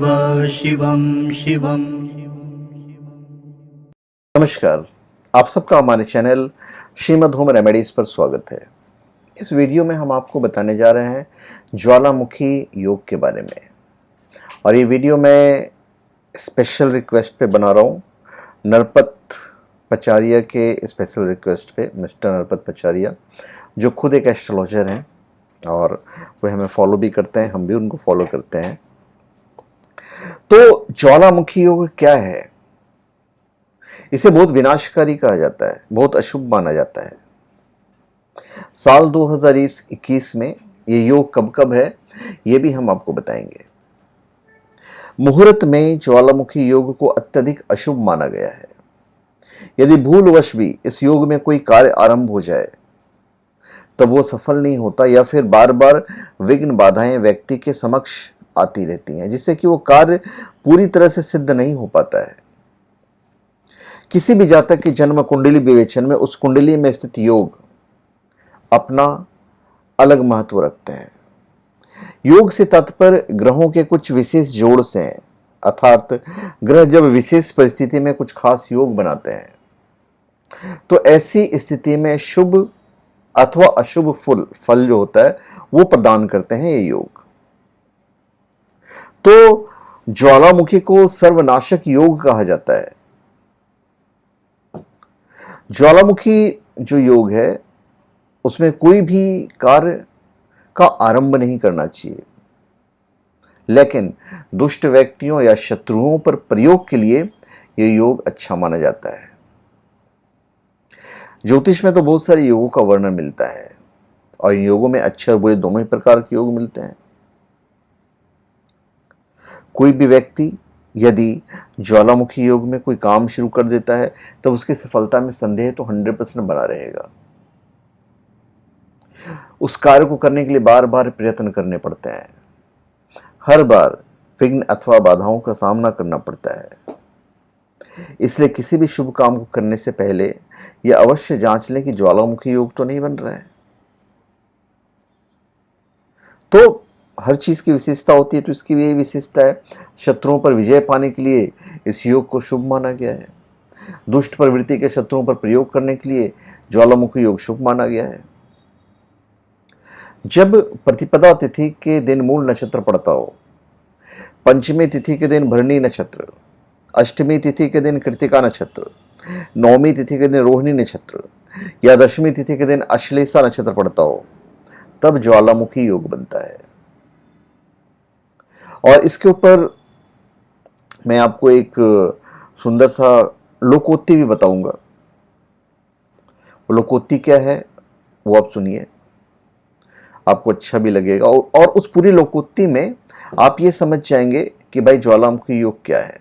शिव शिवम शिवम। नमस्कार, आप सबका हमारे चैनल श्रीमद् होम रेमेडीज पर स्वागत है। इस वीडियो में हम आपको बताने जा रहे हैं ज्वालामुखी योग के बारे में। और ये वीडियो मैं स्पेशल रिक्वेस्ट पे बना रहा हूँ, नरपत पचारिया के स्पेशल रिक्वेस्ट पे। मिस्टर नरपत पचारिया जो खुद एक एस्ट्रोलॉजर हैं और वो हमें फॉलो भी करते हैं, हम भी उनको फॉलो करते हैं। तो ज्वालामुखी योग क्या है? इसे बहुत विनाशकारी कहा जाता है, बहुत अशुभ माना जाता है। साल 2021 में ये योग कब कब है ये भी हम आपको बताएंगे। मुहूर्त में ज्वालामुखी योग को अत्यधिक अशुभ माना गया है। यदि भूलवश भी इस योग में कोई कार्य आरंभ हो जाए तब वो सफल नहीं होता, या फिर बार बार विघ्न बाधाएं व्यक्ति के समक्ष आती रहती हैं, जिससे कि वो कार्य पूरी तरह से सिद्ध नहीं हो पाता है। किसी भी जातक की जन्म कुंडली विवेचन में उस कुंडली में स्थित योग अपना अलग महत्व रखते हैं। योग से तात्पर्य ग्रहों के कुछ विशेष जोड़ से हैं, अर्थात ग्रह जब विशेष परिस्थिति में कुछ खास योग बनाते हैं तो ऐसी स्थिति में शुभ अथवा अशुभ फल जो होता है वो प्रदान करते हैं ये योग। तो ज्वालामुखी को सर्वनाशक योग कहा जाता है। ज्वालामुखी जो योग है उसमें कोई भी कार्य का आरंभ नहीं करना चाहिए, लेकिन दुष्ट व्यक्तियों या शत्रुओं पर प्रयोग के लिए यह योग अच्छा माना जाता है। ज्योतिष में तो बहुत सारे योगों का वर्णन मिलता है और इन योगों में अच्छे और बुरे दोनों ही प्रकार के योग मिलते हैं। कोई भी व्यक्ति यदि ज्वालामुखी योग में कोई काम शुरू कर देता है तो उसकी सफलता में संदेह तो 100% बना रहेगा। उस कार्य को करने के लिए बार बार प्रयत्न करने पड़ते हैं, हर बार विघ्न अथवा बाधाओं का सामना करना पड़ता है। इसलिए किसी भी शुभ काम को करने से पहले यह अवश्य जांच लें कि ज्वालामुखी योग तो नहीं बन रहा है। तो हर चीज की विशेषता होती है, तो इसकी भी यही विशेषता है। शत्रुओं पर विजय पाने के लिए इस योग को शुभ माना गया है। दुष्ट प्रवृत्ति के शत्रुओं पर प्रयोग करने के लिए ज्वालामुखी योग शुभ माना गया है। जब प्रतिपदा तिथि के दिन मूल नक्षत्र पड़ता हो, पंचमी तिथि के दिन भरणी नक्षत्र, अष्टमी तिथि के दिन कृतिका नक्षत्र, नवमी तिथि के दिन रोहिणी नक्षत्र या दशमी तिथि के दिन अश्लेषा नक्षत्र पड़ता हो, तब ज्वालामुखी योग बनता है। और इसके ऊपर मैं आपको एक सुंदर सा लोकोक्ति भी बताऊंगा। वो लोकोक्ति क्या है वो आप सुनिए, आपको अच्छा भी लगेगा। और उस पूरी लोकोक्ति में आप ये समझ जाएंगे कि भाई ज्वालामुखी योग क्या है।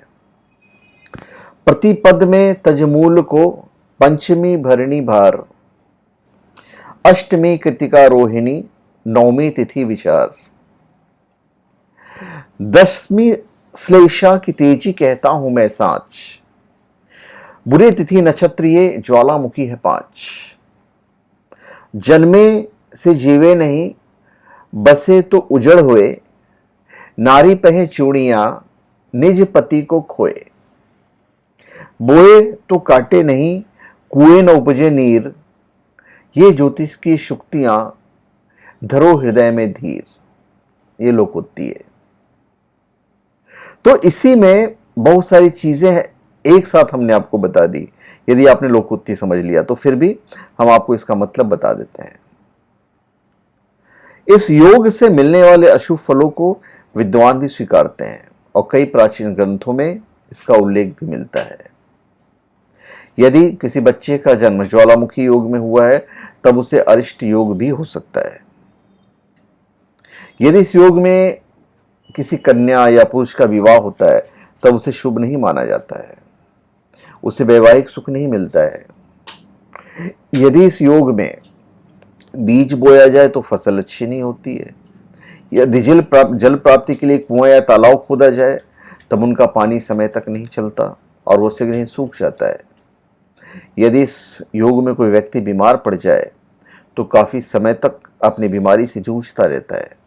प्रतिपद में तजमूल को पंचमी भरणी भार, अष्टमी कृतिका रोहिणी, नवमी तिथि विचार, दसवीं श्लेषा की तेजी कहता हूं मैं सांच, बुरे तिथि नक्षत्र ये ज्वालामुखी है 5, जन्मे से जीवे नहीं बसे तो उजड़ हुए, नारी पहे चूड़ियां निज पति को खोए, बोए तो काटे नहीं कुएं न उपजे नीर, ये ज्योतिष की शुक्तियां धरो हृदय में धीर। ये लोकोक्ति है। तो इसी में बहुत सारी चीजें एक साथ हमने आपको बता दी। यदि आपने लोकोक्ति समझ लिया तो फिर भी हम आपको इसका मतलब बता देते हैं। इस योग से मिलने वाले अशुभ फलों को विद्वान भी स्वीकारते हैं और कई प्राचीन ग्रंथों में इसका उल्लेख भी मिलता है। यदि किसी बच्चे का जन्म ज्वालामुखी योग में हुआ है तब उसे अरिष्ट योग भी हो सकता है। यदि इस योग में किसी कन्या या पुरुष का विवाह होता है तब उसे शुभ नहीं माना जाता है, उसे वैवाहिक सुख नहीं मिलता है। यदि इस योग में बीज बोया जाए तो फसल अच्छी नहीं होती है। यदि जल प्राप्ति के लिए कुआं या तालाब खोदा जाए तब उनका पानी समय तक नहीं चलता और वो शीघ्र ही सूख जाता है। यदि इस योग में कोई व्यक्ति बीमार पड़ जाए तो काफी समय तक अपनी बीमारी से जूझता रहता है।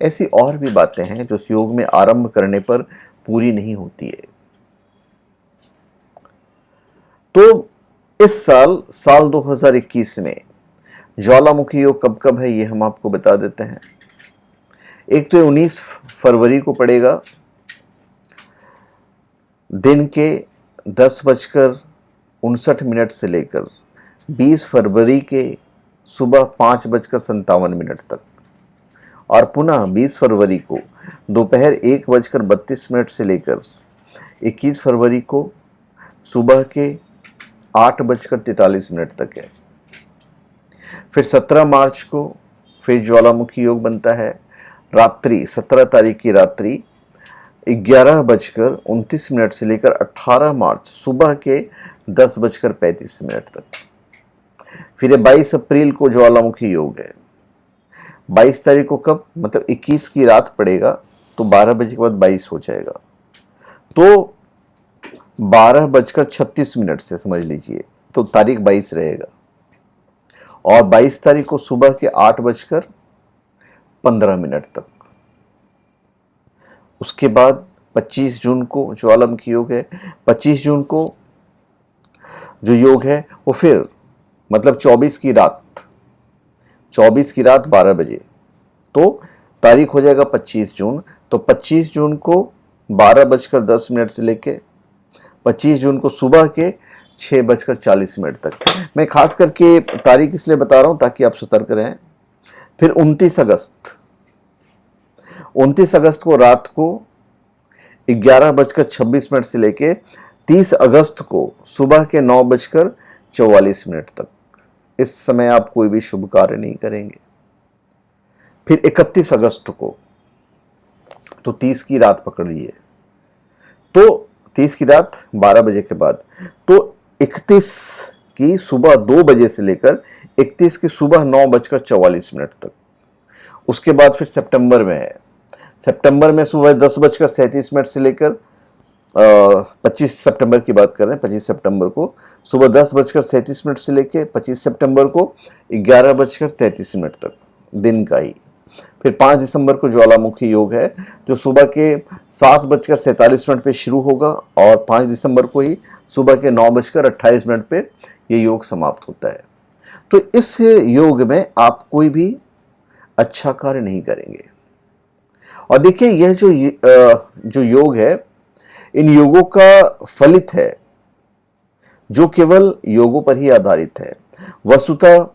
ऐसी और भी बातें हैं जो इस योग में आरंभ करने पर पूरी नहीं होती है। तो इस साल 2021 में ज्वालामुखी योग कब कब है ये हम आपको बता देते हैं। एक तो 19 फरवरी को पड़ेगा दिन के 10:59 से लेकर 20 फरवरी के सुबह 5:57 तक, और पुनः 20 फरवरी को दोपहर 1:32 से लेकर 21 फरवरी को सुबह के 8:43 तक है। फिर 17 मार्च को फिर ज्वालामुखी योग बनता है, रात्रि 17 तारीख की रात्रि 11:29 से लेकर 18 मार्च सुबह के 10:35 तक। फिर 22 अप्रैल को ज्वालामुखी योग है। 22 तारीख को कब, मतलब 21 की रात पड़ेगा तो 12 बजे के बाद 22 हो जाएगा, तो 12:36 से समझ लीजिए, तो तारीख 22 रहेगा। और 22 तारीख को सुबह के 8:15 तक। उसके बाद 25 जून को ज्वालामुखी योग है। 25 जून को जो योग है वो फिर मतलब 24 की रात 12 बजे, तो तारीख हो जाएगा 25 जून। तो 25 जून को 12:10 से लेके 25 जून को सुबह के 6:40 तक। मैं खास करके तारीख इसलिए बता रहा हूं ताकि आप सतर्क रहें। फिर 29 अगस्त को रात को 11:26 से लेके 30 अगस्त को सुबह के 9:44 तक। इस समय आप कोई भी शुभ कार्य नहीं करेंगे। फिर 31 अगस्त को, तो 30 की रात पकड़ लिए, तो 30 की रात 12 बजे के बाद, तो 31 की सुबह 2 बजे से लेकर 31 की सुबह 9:44 तक। उसके बाद फिर सितंबर में है। सितंबर में सुबह 10:37 से लेकर 25 सितंबर की बात कर रहे हैं। 25 सितंबर को सुबह 10:37 से लेकर 25 सितंबर को 11:33 तक, दिन का ही। फिर 5 दिसंबर को ज्वालामुखी योग है, जो सुबह के 7:47 पे शुरू होगा और 5 दिसंबर को ही सुबह के 9:28 पे ये योग समाप्त होता है। तो इस योग में आप कोई भी अच्छा कार्य नहीं करेंगे। और देखिए, यह जो योग है, इन योगों का फलित है जो केवल योगों पर ही आधारित है। वस्तुतः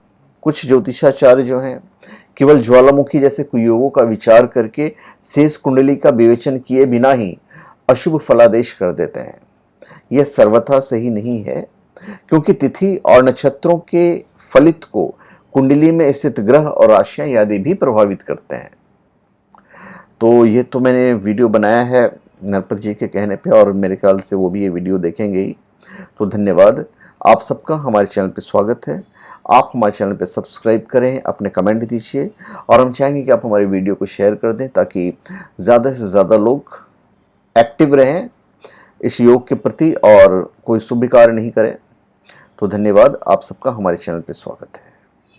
कुछ ज्योतिषाचार्य जो हैं केवल ज्वालामुखी जैसे कुयोगों का विचार करके शेष कुंडली का विवेचन किए बिना ही अशुभ फलादेश कर देते हैं। यह सर्वथा सही नहीं है, क्योंकि तिथि और नक्षत्रों के फलित को कुंडली में स्थित ग्रह और राशियां आदि भी प्रभावित करते हैं। तो ये तो मैंने वीडियो बनाया है नरपति जी के कहने पे, और मेरे ख्याल से वो भी ये वीडियो देखेंगे ही। तो धन्यवाद। आप सबका हमारे चैनल पे स्वागत है। आप हमारे चैनल पे सब्सक्राइब करें, अपने कमेंट दीजिए, और हम चाहेंगे कि आप हमारी वीडियो को शेयर कर दें ताकि ज़्यादा से ज़्यादा लोग एक्टिव रहें इस योग के प्रति और कोई शुभ कार्य नहीं करें। तो धन्यवाद। आप सबका हमारे चैनल पे स्वागत है।